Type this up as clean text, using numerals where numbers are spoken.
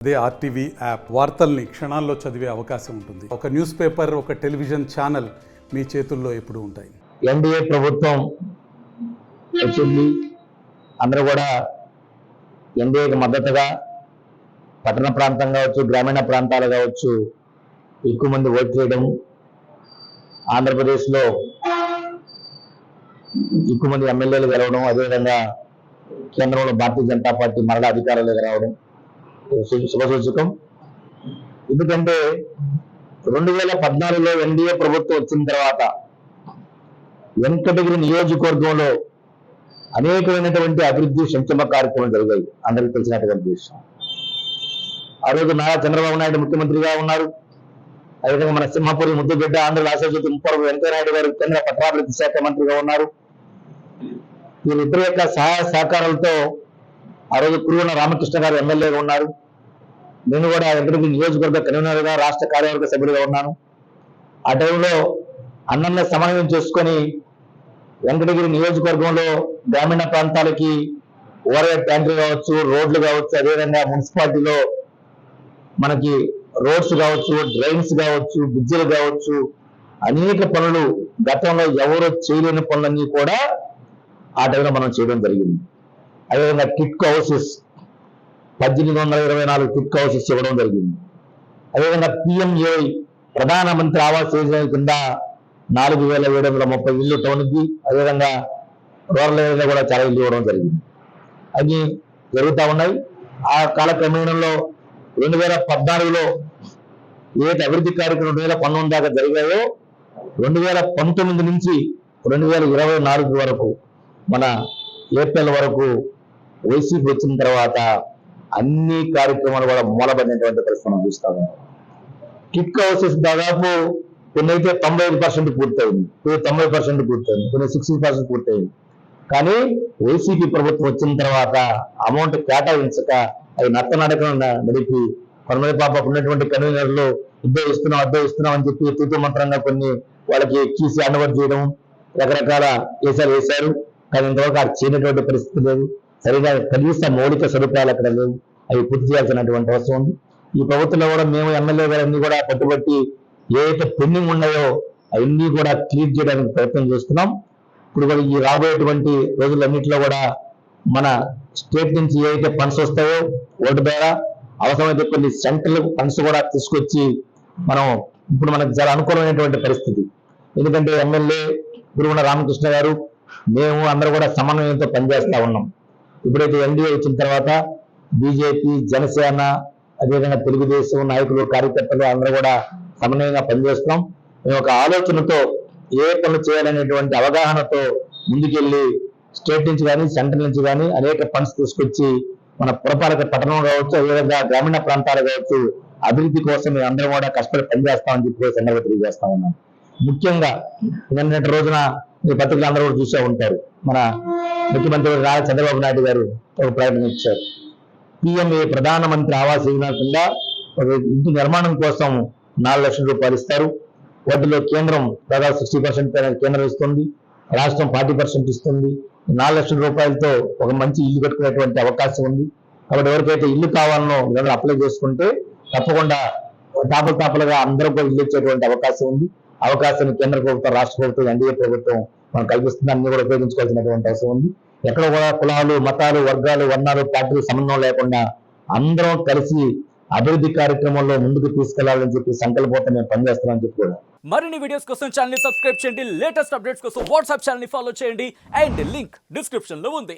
అదే RTV app వార్తల్ని క్షణాల్లో చదివే అవకాశం ఉంటుంది. ఒక న్యూస్ పేపర్, ఒక టెలివిజన్ ఛానల్ మీ చేతుల్లో ఎప్పుడూ ఉంటాయి. ఎన్డీఏ ప్రభుత్వం వచ్చింది. అందరూ కూడా ఎన్డీఏకి మద్దతుగా పట్టణ ప్రాంతం కావచ్చు, గ్రామీణ ప్రాంతాలు కావచ్చు ఎక్కువ మంది ఓటు చేయడం, ఆంధ్రప్రదేశ్లో ఎక్కువ మంది ఎమ్మెల్యేలు గెలవడం, అదేవిధంగా కేంద్రంలో భారతీయ జనతా పార్టీ మరలా అధికారంలోకి రావడం శుభసూచకం. ఎందుకంటే 2014లో ఎన్డీఏ ప్రభుత్వం వచ్చిన తర్వాత వెంకటగిరి నియోజకవర్గంలో అనేకమైనటువంటి అభివృద్ధి సంక్షేమ కార్యక్రమాలు జరిగాయి. అందరికీ తెలిసినటువంటి విషయం. ఆ రోజు నారా చంద్రబాబు నాయుడు ముఖ్యమంత్రిగా ఉన్నారు. అదేవిధంగా మన సింహపురి ముద్దుగడ్డ ఆంధ్ర రాష్ట్రపతి ముప్పవరపు వెంకయ్యనాయుడు గారు కేంద్ర పట్టణాభివృద్ధి శాఖ మంత్రిగా ఉన్నారు. వీరిద్దరి యొక్క సహాయ సహకారాలతో ఆ రోజు కురువన రామకృష్ణ గారు ఎమ్మెల్యేగా ఉన్నారు. నేను కూడా వెంకటగిరి నియోజకవర్గ కన్వీనర్గా, రాష్ట్ర కార్యవర్గ సభ్యుడిగా ఉన్నాను. ఆ టైంలో అన్నన్న సమన్వయం చేసుకొని వెంకటగిరి నియోజకవర్గంలో గ్రామీణ ప్రాంతాలకి ఓవర్ ట్యాంకులు కావచ్చు, రోడ్లు కావచ్చు, అదేవిధంగా మున్సిపాలిటీలో మనకి రోడ్స్ కావచ్చు, డ్రైన్స్ కావచ్చు, బ్రిడ్జిలు కావచ్చు, అనేక పనులు గతంలో ఎవరో చేయలేని పనులన్నీ కూడా ఆ టైంలో మనం చేయడం జరిగింది. అదేవిధంగా కిట్కో హౌసెస్ 1824 కిట్కో హౌసెస్ ఇవ్వడం జరిగింది. అదేవిధంగా పిఎంఏ ప్రధానమంత్రి ఆవాస్ యోజన కింద 4730 ఇళ్ళు టౌన్కి, అదేవిధంగా రూరల్ ఏరియాలో కూడా చాలా ఇల్లు ఇవ్వడం జరిగింది. అవి జరుగుతూ ఉన్నాయి. ఆ కాలక్రమేణంలో 2014లో ఏదైతే అభివృద్ధి కార్యక్రమం 2019 దాకా జరిగాయో 2019 నుంచి 2024 వరకు మన ఏప్రిల్ వరకు వైసీపీ వచ్చిన తర్వాత అన్ని కార్యక్రమాలు కూడా మూలబడినటువంటి పరిస్థితి మనం చూస్తా ఉన్నాం. కిట్కో హౌసెస్ దాదాపు కొన్ని అయితే 95% పూర్తయింది, కొన్ని 90% పూర్తయింది, కొన్ని 60% పూర్తయింది. కానీ వైసీపీ ప్రభుత్వం వచ్చిన తర్వాత అమౌంట్ కేటాయించక అవి నత్తనడకన నడిపి కొంతమంది పాప ఉన్నటువంటి కన్వీనర్లు అద్దె ఇస్తున్నాం అని చెప్పి తూతు మంత్రంగా కొన్ని వాళ్ళకి కీసి హ్యాండ్ఓవర్ చేయడం, రకరకాల కేసాలు వేశారు. కానీ ఇంతవరకు అది చేయనటువంటి పరిస్థితి లేదు. సరిగా కనీస మౌలిక సదుపాయాలు అక్కడ లేవు. అవి పూర్తి చేయాల్సినటువంటి అవసరం ఉంది. ఈ ప్రభుత్వంలో కూడా మేము ఎమ్మెల్యే గారన్నీ కూడా పట్టుబట్టి ఏవైతే పెండింగ్ ఉన్నాయో అవన్నీ కూడా క్లియర్ చేయడానికి ప్రయత్నం చేస్తున్నాం. ఇప్పుడు కూడా ఈ రాబోయేటువంటి రోజులన్నింటిలో కూడా మన స్టేట్ నుంచి ఏవైతే ఫండ్స్ వస్తాయో ఓటు ద్వారా అవసరమైతే కొన్ని సెంట్రల్ ఫండ్స్ కూడా తీసుకొచ్చి మనం ఇప్పుడు మనకు చాలా అనుకూలమైనటువంటి పరిస్థితి. ఎందుకంటే ఎమ్మెల్యే కురువన రామకృష్ణ గారు, మేము అందరూ కూడా సమన్వయంతో పనిచేస్తా ఉన్నాం. ఇప్పుడైతే ఎన్డీఏ వచ్చిన తర్వాత బీజేపీ, జనసేన, అదేవిధంగా తెలుగుదేశం నాయకులు, కార్యకర్తలు అందరూ కూడా సమన్వయంగా పనిచేస్తున్నాం. మేము ఒక ఆలోచనతో ఏ పనులు చేయాలనేటువంటి అవగాహనతో ముందుకెళ్ళి స్టేట్ నుంచి కానీ సెంట్రల్ నుంచి కానీ అనేక ఫండ్స్ తీసుకొచ్చి మన పురపాలక పట్టణం కావచ్చు, అదేవిధంగా గ్రామీణ ప్రాంతాలు కావచ్చు అభివృద్ధి కోసం మేము అందరం కూడా కష్టపడి పనిచేస్తామని చెప్పి సందర్భంగా తెలియజేస్తా ఉన్నాం. ముఖ్యంగా నిన్నటి రోజున ఈ పత్రికలు అందరూ కూడా చూసే ఉంటారు. మన ముఖ్యమంత్రి నారా చంద్రబాబు నాయుడు గారు ఒక ప్రకటన ఇచ్చారు. పిఎంఏ ప్రధానమంత్రి ఆవాస్ యోజన కింద ఒక ఇంటి నిర్మాణం కోసం 4 లక్షల రూపాయలు ఇస్తారు. వాటిలో కేంద్రం దాదాపు 60% కేంద్రం ఇస్తుంది, రాష్ట్రం 40% ఇస్తుంది. 4 లక్షల రూపాయలతో ఒక మంచి ఇల్లు కట్టుకునేటువంటి అవకాశం ఉంది. కాబట్టి ఎవరికైతే ఇల్లు కావాలనో వీళ్ళు అప్లై చేసుకుంటే తప్పకుండా తాపలుగా అందరూ కూడా ఇల్లు ఇచ్చేటువంటి అవకాశం ఉంది. అవకాశాన్ని కేంద్ర ప్రభుత్వం, రాష్ట్ర ప్రభుత్వం, ఎన్డీఏ ప్రభుత్వం మనం కల్పిస్తుంది. అన్ని కూడా ఉపయోగించుకోవాల్సినటువంటి అవసరం ఉంది. ఎక్కడ కూడా కులాలు, మతాలు, వర్గాలు, వర్ణాలు, పార్టీలు సంబంధం లేకుండా అందరం కలిసి అభివృద్ధి కార్యక్రమంలో ముందుకు తీసుకెళ్లాలని చెప్పి సంకల్పంతో మేము పనిచేస్తామని చెప్పి కూడా. మరిన్ని వీడియోస్ కోసం ఛానల్ ని సబ్స్క్రైబ్ చేయండి. లేటెస్ట్ అప్డేట్స్ కోసం వాట్సాప్ ఛానల్ ని ఫాలో చేయండి. అండ్ లింక్ డిస్క్రిప్షన్ లో ఉంది.